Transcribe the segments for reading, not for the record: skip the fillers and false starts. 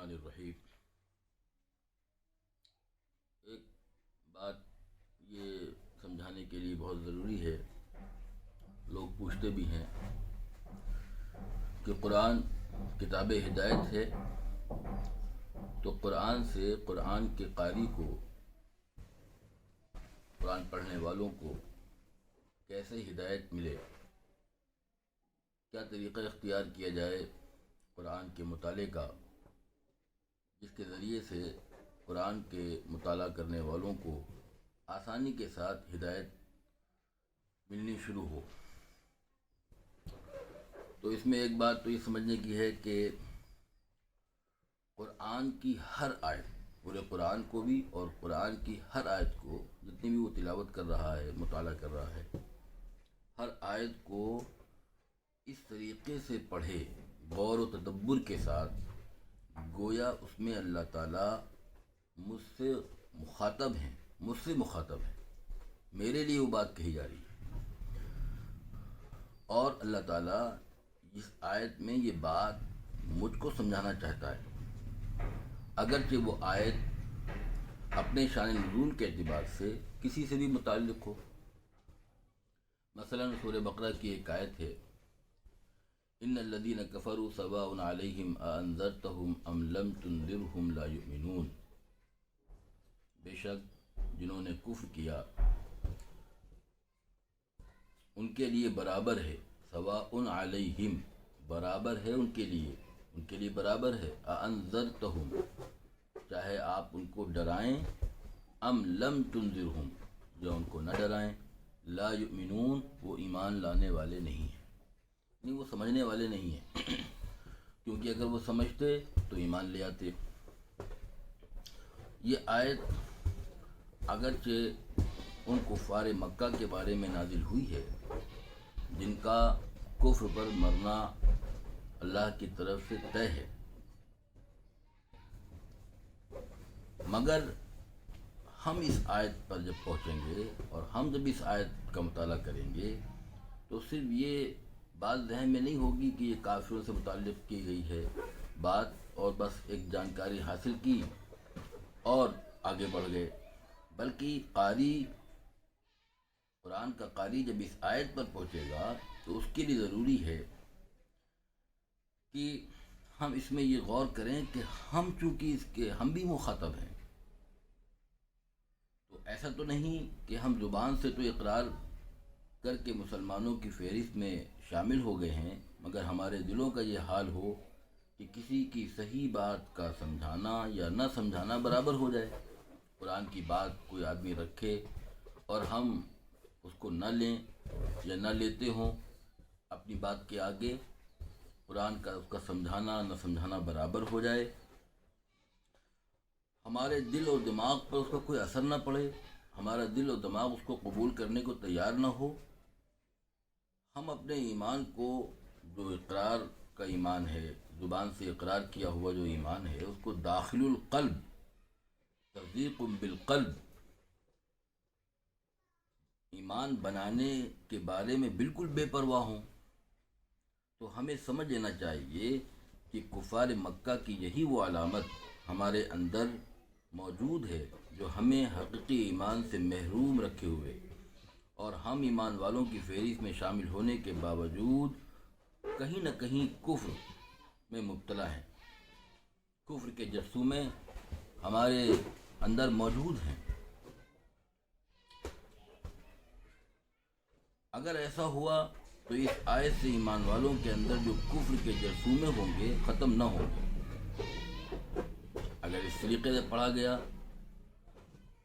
الرحمن الرحیم۔ ایک بات یہ سمجھانے کے لیے بہت ضروری ہے، لوگ پوچھتے بھی ہیں کہ قرآن کتاب ہدایت ہے، تو قرآن سے قرآن کے قاری کو، قرآن پڑھنے والوں کو کیسے ہدایت ملے، کیا طریقہ اختیار کیا جائے قرآن کے مطالعے کا، جس کے ذریعے سے قرآن کے مطالعہ کرنے والوں کو آسانی کے ساتھ ہدایت ملنی شروع ہو۔ تو اس میں ایک بات تو یہ سمجھنے کی ہے کہ قرآن کی ہر آیت، پورے قرآن کو بھی اور قرآن کی ہر آیت کو جتنی بھی وہ تلاوت کر رہا ہے، مطالعہ کر رہا ہے، ہر آیت کو اس طریقے سے پڑھے، غور و تدبر کے ساتھ، گویا اس میں اللہ تعالیٰ مجھ سے مخاطب ہیں، میرے لیے وہ بات کہی جا رہی ہے، اور اللہ تعالیٰ اس آیت میں یہ بات مجھ کو سمجھانا چاہتا ہے، اگرچہ وہ آیت اپنے شان نزول کے اعتبار سے کسی سے بھی متعلق ہو۔ مثلا سورہ بقرہ کی ایک آیت ہے، ان الذین کفروا سواء علیہم اانذرتہم ام لم تنذرہم لا یؤمنون، بے شک جنہوں نے کفر کیا ان کے لیے برابر ہے، سواء علیہم برابر ہے، ان کے لیے برابر ہے، اانذرتہم چاہے آپ ان کو ڈرائیں، ام لم تنذرہم یا ان کو نہ ڈرائیں، لا یؤمنون وہ ایمان لانے والے نہیں ہیں، نہیں وہ سمجھنے والے نہیں ہیں، کیونکہ اگر وہ سمجھتے تو ایمان لے آتے۔ یہ آیت اگرچہ ان کفار مکہ کے بارے میں نازل ہوئی ہے جن کا کفر پر مرنا اللہ کی طرف سے طے ہے، مگر ہم اس آیت پر جب پہنچیں گے اور ہم جب اس آیت کا مطالعہ کریں گے تو صرف یہ بات ذہن میں نہیں ہوگی کہ یہ کافروں سے متعلق کی گئی ہے بات، اور بس ایک جانکاری حاصل کی اور آگے بڑھ گئے، بلکہ قرآن کا قاری جب اس آیت پر پہنچے گا تو اس کے لیے ضروری ہے کہ ہم اس میں یہ غور کریں کہ ہم چونکہ اس کے ہم بھی مخاطب ہیں، تو ایسا تو نہیں کہ ہم زبان سے تو اقرار کر کے مسلمانوں کی فہرست میں شامل ہو گئے ہیں، مگر ہمارے دلوں کا یہ حال ہو کہ کسی کی صحیح بات کا سمجھانا یا نہ سمجھانا برابر ہو جائے۔ قرآن کی بات کوئی آدمی رکھے اور ہم اس کو نہ لیں یا نہ لیتے ہوں، اپنی بات کے آگے قرآن کا اس کا سمجھانا نہ سمجھانا برابر ہو جائے، ہمارے دل اور دماغ پر اس کا کوئی اثر نہ پڑے، ہمارا دل اور دماغ اس کو قبول کرنے کو تیار نہ ہو، ہم اپنے ایمان کو، جو اقرار کا ایمان ہے، زبان سے اقرار کیا ہوا جو ایمان ہے، اس کو داخل القلب، تصدیق بالقلب، ایمان بنانے کے بارے میں بالکل بے پرواہ ہوں، تو ہمیں سمجھ لینا چاہیے کہ کفار مکہ کی یہی وہ علامت ہمارے اندر موجود ہے جو ہمیں حقیقی ایمان سے محروم رکھے ہوئے، اور ہم ایمان والوں کی فہرست میں شامل ہونے کے باوجود کہیں نہ کہیں کفر میں مبتلا ہیں، کفر کے جرثومے ہمارے اندر موجود ہیں۔ اگر ایسا ہوا تو اس آیت سے ایمان والوں کے اندر جو کفر کے جرثومے ہوں گے ختم نہ ہوں گے۔ اگر اس طریقے سے پڑھا گیا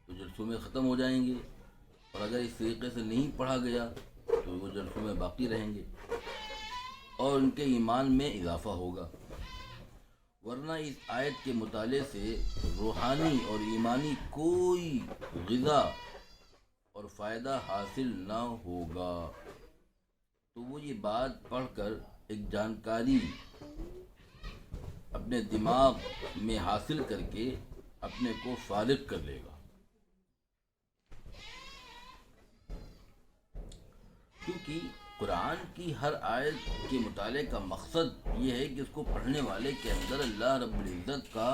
تو جرثومے ختم ہو جائیں گے، اور اگر اس طریقے سے نہیں پڑھا گیا تو وہ جرثومے باقی رہیں گے اور ان کے ایمان میں اضافہ ہوگا، ورنہ اس آیت کے مطالعے سے روحانی اور ایمانی کوئی غذا اور فائدہ حاصل نہ ہوگا۔ تو وہ یہ بات پڑھ کر ایک جانکاری اپنے دماغ میں حاصل کر کے اپنے کو فارغ کر لے گا، کیونکہ قرآن کی ہر آیت کے مطالعے کا مقصد یہ ہے کہ اس کو پڑھنے والے کے اندر اللہ رب العزت کا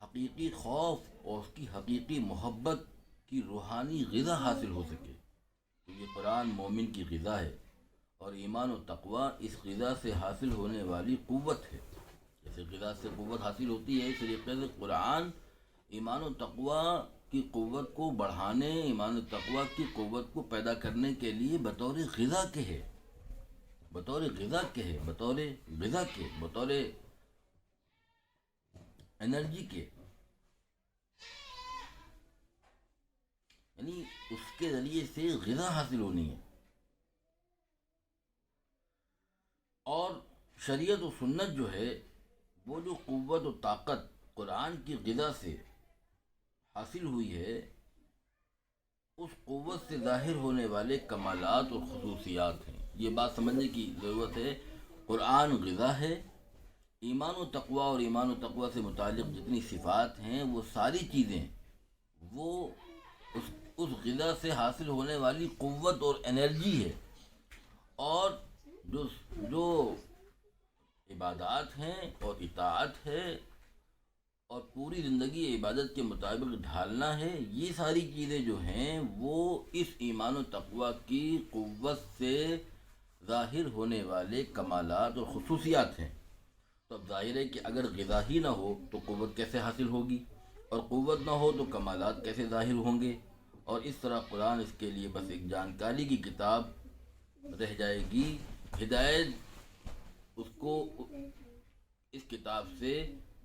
حقیقی خوف اور اس کی حقیقی محبت کی روحانی غذا حاصل ہو سکے. تو یہ قرآن مومن کی غذا ہے، اور ایمان و تقوی اس غذا سے حاصل ہونے والی قوت ہے. جیسے غذا سے قوت حاصل ہوتی ہے، اس طریقے سے قرآن ایمان و تقوی کی قوت کو بڑھانے، ایمان و تقوی کی قوت کو پیدا کرنے کے لیے بطور غذا کے ہے، بطور غذا کے ہے، بطور غذا کے، بطور انرجی کے، یعنی اس کے ذریعے سے غذا حاصل ہونی ہے. اور شریعت و سنت جو ہے وہ جو قوت و طاقت قرآن کی غذا سے حاصل ہوئی ہے، اس قوت سے ظاہر ہونے والے کمالات اور خصوصیات ہیں. یہ بات سمجھنے کی ضرورت ہے. قرآن غذا ہے، ایمان و تقوی اور ایمان و تقوی سے متعلق جتنی صفات ہیں وہ ساری چیزیں وہ اس غذا سے حاصل ہونے والی قوت اور انرجی ہے. اور جو عبادات ہیں اور اطاعت ہے اور پوری زندگی عبادت کے مطابق ڈھالنا ہے، یہ ساری چیزیں جو ہیں وہ اس ایمان و تقوی کی قوت سے ظاہر ہونے والے کمالات اور خصوصیات ہیں. تو اب ظاہر ہے کہ اگر غذا ہی نہ ہو تو قوت کیسے حاصل ہوگی، اور قوت نہ ہو تو کمالات کیسے ظاہر ہوں گے. اور اس طرح قرآن اس کے لیے بس ایک جانکاری کی کتاب رہ جائے گی. ہدایت اس کو اس کتاب سے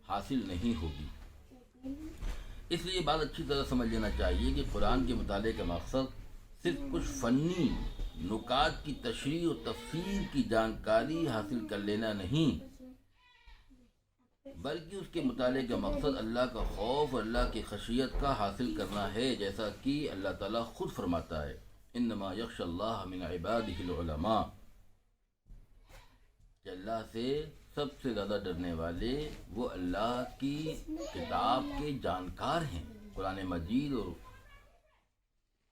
حاصل نہیں ہوگی. اس لیے بات اچھی طرح سمجھ لینا چاہیے کہ قرآن کے مطالعے کا مقصد صرف کچھ فنی نکات کی تشریح و تفسیر کی جانکاری حاصل کر لینا نہیں، بلکہ اس کے مطالعے کا مقصد اللہ کا خوف اور اللہ کی خشیت کا حاصل کرنا ہے. جیسا کہ اللہ تعالیٰ خود فرماتا ہے انما یخشی اللہ من عبادہ العلماء، کہ اللہ سے سب سے زیادہ ڈرنے والے وہ اللہ کی کتاب کے جانکار ہیں. قرآن مجید اور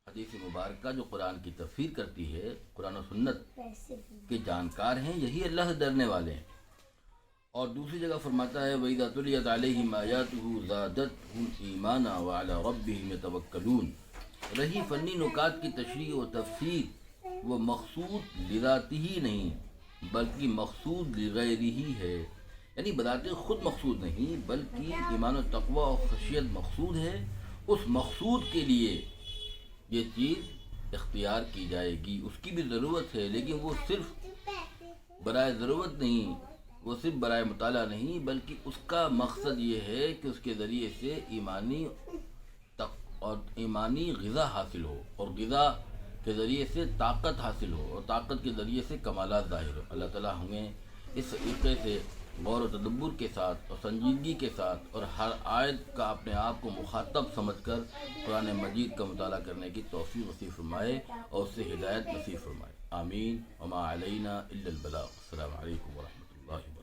حدیث مبارکہ جو قرآن کی تفسیر کرتی ہے، قرآن و سنت کے جانکار ہیں، یہی اللہ سے ڈرنے والے ہیں. اور دوسری جگہ فرماتا ہے وَإِذَا تُلِيَتْ عَلَيْهِمْ آيَاتُهُ زَادَتْهُمْ إِيمَانًا وَعَلَىٰ رَبِّهِمْ يَتَوَكَّلُونَ. رہی فنی نکات کی تشریح و تفسیر، وہ مقصود لذاتی ہی نہیں بلکہ مقصود لغیرہ ہی ہے. یعنی بذات خود مقصود نہیں بلکہ ایمان و تقوی اور خشیت مقصود ہے. اس مقصود کے لیے یہ چیز اختیار کی جائے گی. اس کی بھی ضرورت ہے، لیکن وہ صرف برائے ضرورت نہیں، وہ صرف برائے مطالعہ نہیں، بلکہ اس کا مقصد یہ ہے کہ اس کے ذریعے سے ایمانی غذا حاصل ہو، اور غذا کے ذریعے سے طاقت حاصل ہو، اور طاقت کے ذریعے سے کمالات ظاہر ہو. اللہ تعالیٰ ہمیں اس طریقے سے غور و تدبر کے ساتھ اور سنجیدگی کے ساتھ اور ہر آیت کا اپنے آپ کو مخاطب سمجھ کر قرآن مجید کا مطالعہ کرنے کی توفیق نصیب فرمائے اور اس سے ہدایت نصیب فرمائے. آمین. وما علینا الا البلاغ. السلام علیکم ورحمۃ اللہ وبرکاتہ.